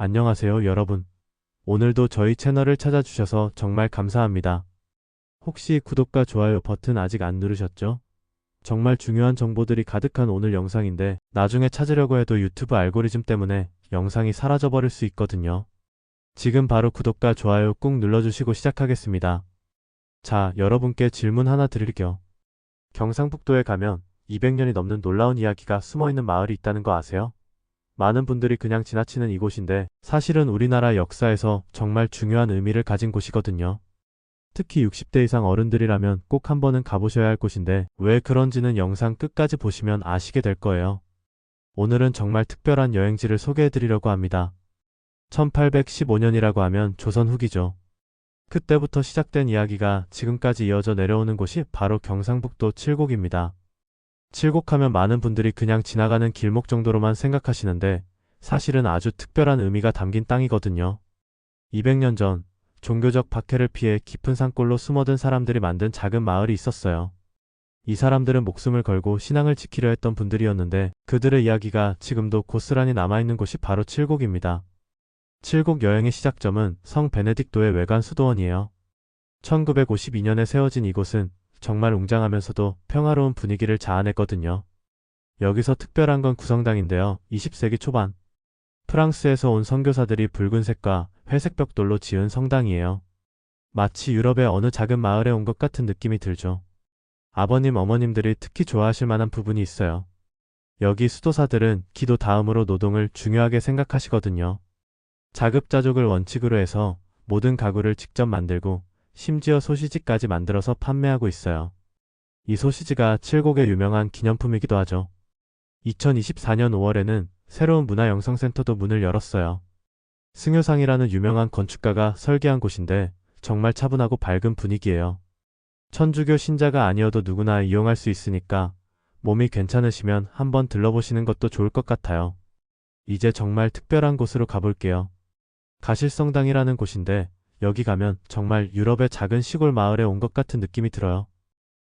안녕하세요, 여러분. 오늘도 저희 채널을 찾아주셔서 정말 감사합니다. 혹시 구독과 좋아요 버튼 아직 안 누르셨죠? 정말 중요한 정보들이 가득한 오늘 영상인데 나중에 찾으려고 해도 유튜브 알고리즘 때문에 영상이 사라져버릴 수 있거든요. 지금 바로 구독과 좋아요 꾹 눌러주시고 시작하겠습니다. 자, 여러분께 질문 하나 드릴게요. 경상북도에 가면 200년이 넘는 놀라운 이야기가 숨어있는 마을이 있다는 거 아세요? 많은 분들이 그냥 지나치는 이곳인데 사실은 우리나라 역사에서 정말 중요한 의미를 가진 곳이거든요. 특히 60대 이상 어른들이라면 꼭 한 번은 가보셔야 할 곳인데 왜 그런지는 영상 끝까지 보시면 아시게 될 거예요. 오늘은 정말 특별한 여행지를 소개해드리려고 합니다. 1815년이라고 하면 조선 후기죠. 그때부터 시작된 이야기가 지금까지 이어져 내려오는 곳이 바로 경상북도 칠곡입니다. 칠곡하면 많은 분들이 그냥 지나가는 길목 정도로만 생각하시는데 사실은 아주 특별한 의미가 담긴 땅이거든요. 200년 전 종교적 박해를 피해 깊은 산골로 숨어든 사람들이 만든 작은 마을이 있었어요. 이 사람들은 목숨을 걸고 신앙을 지키려 했던 분들이었는데 그들의 이야기가 지금도 고스란히 남아있는 곳이 바로 칠곡입니다. 칠곡 여행의 시작점은 성 베네딕토의 외관 수도원이에요. 1952년에 세워진 이곳은 정말 웅장하면서도 평화로운 분위기를 자아냈거든요. 여기서 특별한 건 구성당인데요. 20세기 초반 프랑스에서 온 선교사들이 붉은색과 회색 벽돌로 지은 성당이에요. 마치 유럽의 어느 작은 마을에 온 것 같은 느낌이 들죠. 아버님, 어머님들이 특히 좋아하실 만한 부분이 있어요. 여기 수도사들은 기도 다음으로 노동을 중요하게 생각하시거든요. 자급자족을 원칙으로 해서 모든 가구를 직접 만들고 심지어 소시지까지 만들어서 판매하고 있어요. 이 소시지가 칠곡의 유명한 기념품이기도 하죠. 2024년 5월에는 새로운 문화영성센터도 문을 열었어요. 승효상이라는 유명한 건축가가 설계한 곳인데 정말 차분하고 밝은 분위기예요. 천주교 신자가 아니어도 누구나 이용할 수 있으니까 몸이 괜찮으시면 한번 들러보시는 것도 좋을 것 같아요. 이제 정말 특별한 곳으로 가볼게요. 가실성당이라는 곳인데 여기 가면 정말 유럽의 작은 시골 마을에 온 것 같은 느낌이 들어요.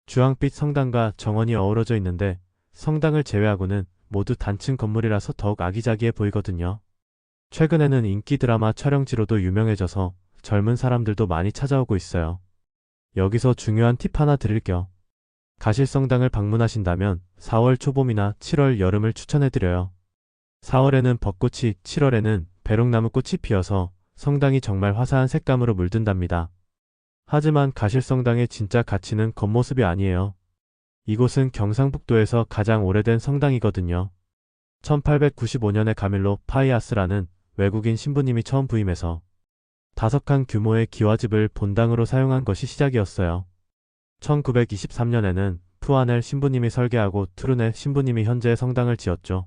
주황빛 성당과 정원이 어우러져 있는데 성당을 제외하고는 모두 단층 건물이라서 더욱 아기자기해 보이거든요. 최근에는 인기 드라마 촬영지로도 유명해져서 젊은 사람들도 많이 찾아오고 있어요. 여기서 중요한 팁 하나 드릴게요. 가실성당을 방문하신다면 4월 초봄이나 7월 여름을 추천해드려요. 4월에는 벚꽃이, 7월에는 배롱나무꽃이 피어서 성당이 정말 화사한 색감으로 물든답니다. 하지만 가실성당의 진짜 가치는 겉모습이 아니에요. 이곳은 경상북도에서 가장 오래된 성당이거든요. 1895년에 가밀로 파이아스라는 외국인 신부님이 처음 부임해서 5칸 규모의 기와집을 본당으로 사용한 것이 시작이었어요. 1923년에는 푸아넬 신부님이 설계하고 투르네 신부님이 현재의 성당을 지었죠.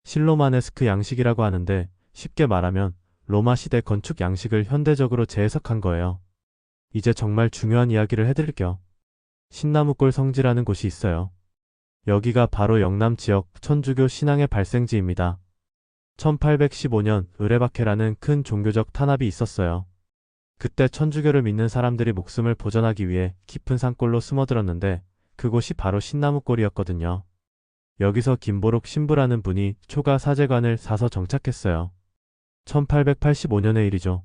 실로마네스크 양식이라고 하는데 쉽게 말하면 로마 시대 건축 양식을 현대적으로 재해석한 거예요. 이제 정말 중요한 이야기를 해드릴게요. 신나무골 성지라는 곳이 있어요. 여기가 바로 영남 지역 천주교 신앙의 발생지입니다. 1815년 의레바케라는 큰 종교적 탄압이 있었어요. 그때 천주교를 믿는 사람들이 목숨을 보전하기 위해 깊은 산골로 숨어들었는데 그곳이 바로 신나무골이었거든요. 여기서 김보록 신부라는 분이 초가 사제관을 사서 정착했어요. 1885년의 일이죠.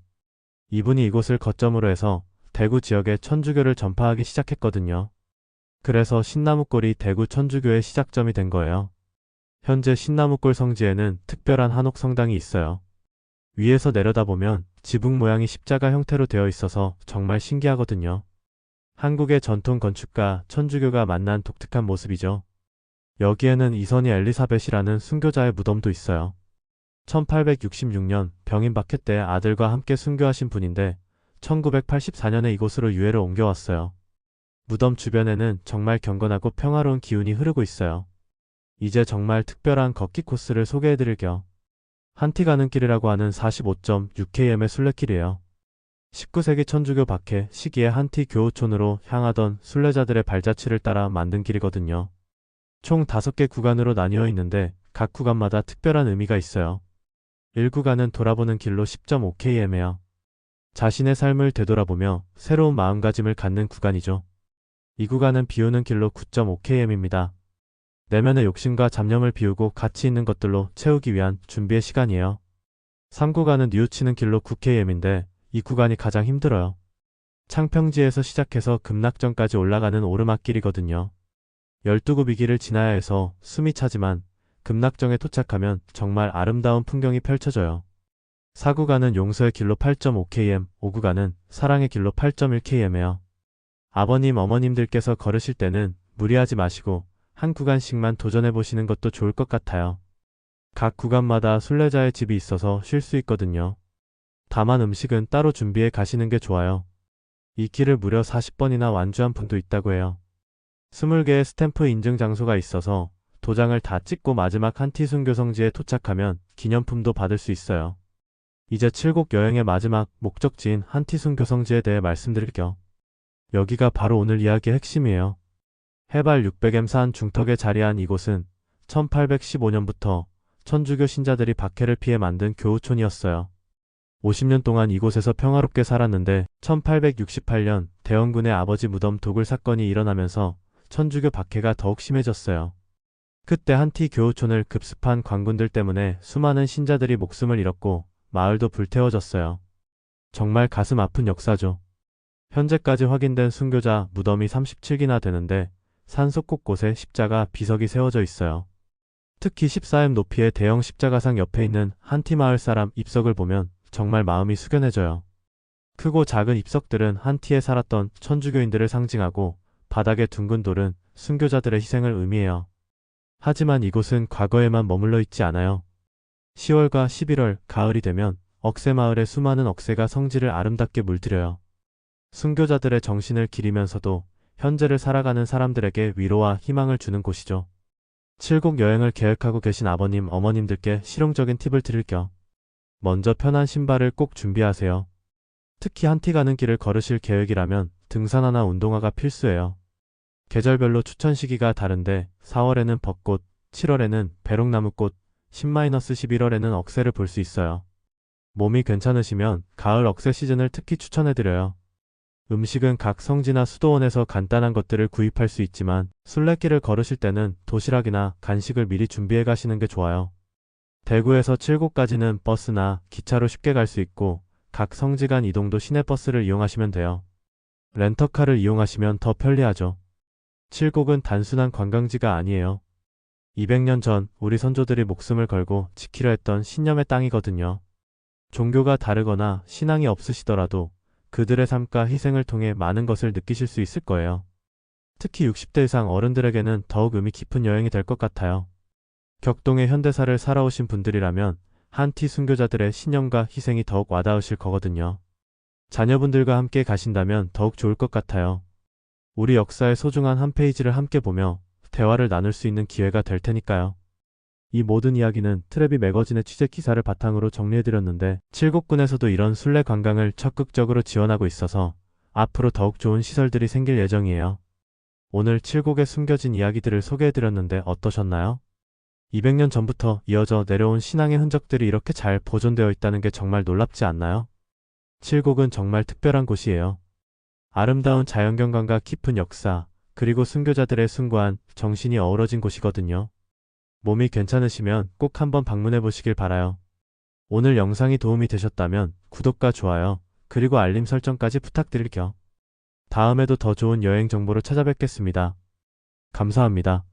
이분이 이곳을 거점으로 해서 대구 지역에 천주교를 전파하기 시작했거든요. 그래서 신나무골이 대구 천주교의 시작점이 된 거예요. 현재 신나무골 성지에는 특별한 한옥 성당이 있어요. 위에서 내려다보면 지붕 모양이 십자가 형태로 되어 있어서 정말 신기하거든요. 한국의 전통 건축가 천주교가 만난 독특한 모습이죠. 여기에는 이선희 엘리사벳이라는 순교자의 무덤도 있어요. 1866년 병인 박해 때 아들과 함께 순교하신 분인데 1984년에 이곳으로 유해를 옮겨왔어요. 무덤 주변에는 정말 경건하고 평화로운 기운이 흐르고 있어요. 이제 정말 특별한 걷기 코스를 소개해드릴게요. 한티 가는 길이라고 하는 45.6km의 순례길이에요. 19세기 천주교 박해 시기에 한티 교우촌으로 향하던 순례자들의 발자취를 따라 만든 길이거든요. 총 5개 구간으로 나뉘어 있는데 각 구간마다 특별한 의미가 있어요. 1구간은 돌아보는 길로 10.5km예요. 자신의 삶을 되돌아보며 새로운 마음가짐을 갖는 구간이죠. 이 구간은 비우는 길로 9.5km입니다. 내면의 욕심과 잡념을 비우고 가치 있는 것들로 채우기 위한 준비의 시간이에요. 3구간은 뉘우치는 길로 9km인데 이 구간이 가장 힘들어요. 창평지에서 시작해서 급락전까지 올라가는 오르막길이거든요. 12구 비기를 지나야 해서 숨이 차지만 급락정에 도착하면 정말 아름다운 풍경이 펼쳐져요. 4구간은 용서의 길로 8.5km, 5구간은 사랑의 길로 8.1km예요. 아버님, 어머님들께서 걸으실 때는 무리하지 마시고 한 구간씩만 도전해 보시는 것도 좋을 것 같아요. 각 구간마다 순례자의 집이 있어서 쉴 수 있거든요. 다만 음식은 따로 준비해 가시는 게 좋아요. 이 길을 무려 40번이나 완주한 분도 있다고 해요. 20개의 스탬프 인증 장소가 있어서 도장을 다 찍고 마지막 한티순교성지에 도착하면 기념품도 받을 수 있어요. 이제 7곡 여행의 마지막 목적지인 한티순교성지에 대해 말씀드릴게요. 여기가 바로 오늘 이야기의 핵심이에요. 해발 600m 산 중턱에 자리한 이곳은 1815년부터 천주교 신자들이 박해를 피해 만든 교우촌이었어요. 50년 동안 이곳에서 평화롭게 살았는데 1868년 대원군의 아버지 무덤 도굴 사건이 일어나면서 천주교 박해가 더욱 심해졌어요. 그때 한티 교우촌을 급습한 관군들 때문에 수많은 신자들이 목숨을 잃었고 마을도 불태워졌어요. 정말 가슴 아픈 역사죠. 현재까지 확인된 순교자 무덤이 37기나 되는데 산속 곳곳에 십자가 비석이 세워져 있어요. 특히 14m 높이의 대형 십자가상 옆에 있는 한티 마을 사람 입석을 보면 정말 마음이 숙연해져요. 크고 작은 입석들은 한티에 살았던 천주교인들을 상징하고 바닥의 둥근 돌은 순교자들의 희생을 의미해요. 하지만 이곳은 과거에만 머물러 있지 않아요. 10월과 11월, 가을이 되면 억새마을의 수많은 억새가 성지를 아름답게 물들여요. 순교자들의 정신을 기리면서도 현재를 살아가는 사람들에게 위로와 희망을 주는 곳이죠. 7곡 여행을 계획하고 계신 아버님, 어머님들께 실용적인 팁을 드릴게요. 먼저 편한 신발을 꼭 준비하세요. 특히 한티 가는 길을 걸으실 계획이라면 등산화나 운동화가 필수예요. 계절별로 추천 시기가 다른데 4월에는 벚꽃, 7월에는 배롱나무꽃, 10-11월에는 억새를 볼 수 있어요. 몸이 괜찮으시면 가을 억새 시즌을 특히 추천해드려요. 음식은 각 성지나 수도원에서 간단한 것들을 구입할 수 있지만 순례길을 걸으실 때는 도시락이나 간식을 미리 준비해 가시는 게 좋아요. 대구에서 7곳까지는 버스나 기차로 쉽게 갈 수 있고 각 성지 간 이동도 시내버스를 이용하시면 돼요. 렌터카를 이용하시면 더 편리하죠. 7곡은 단순한 관광지가 아니에요. 200년 전 우리 선조들이 목숨을 걸고 지키려 했던 신념의 땅이거든요. 종교가 다르거나 신앙이 없으시더라도 그들의 삶과 희생을 통해 많은 것을 느끼실 수 있을 거예요. 특히 60대 이상 어른들에게는 더욱 의미 깊은 여행이 될 것 같아요. 격동의 현대사를 살아오신 분들이라면 한티 순교자들의 신념과 희생이 더욱 와닿으실 거거든요. 자녀분들과 함께 가신다면 더욱 좋을 것 같아요. 우리 역사의 소중한 한 페이지를 함께 보며 대화를 나눌 수 있는 기회가 될 테니까요. 이 모든 이야기는 트레비 매거진의 취재 기사를 바탕으로 정리해드렸는데 7곡군에서도 이런 순례 관광을 적극적으로 지원하고 있어서 앞으로 더욱 좋은 시설들이 생길 예정이에요. 오늘 7곡의 숨겨진 이야기들을 소개해드렸는데 어떠셨나요? 200년 전부터 이어져 내려온 신앙의 흔적들이 이렇게 잘 보존되어 있다는 게 정말 놀랍지 않나요? 7곡은 정말 특별한 곳이에요. 아름다운 자연경관과 깊은 역사, 그리고 순교자들의 숭고한 정신이 어우러진 곳이거든요. 몸이 괜찮으시면 꼭 한번 방문해 보시길 바라요. 오늘 영상이 도움이 되셨다면 구독과 좋아요, 그리고 알림 설정까지 부탁드릴게요. 다음에도 더 좋은 여행 정보로 찾아뵙겠습니다. 감사합니다.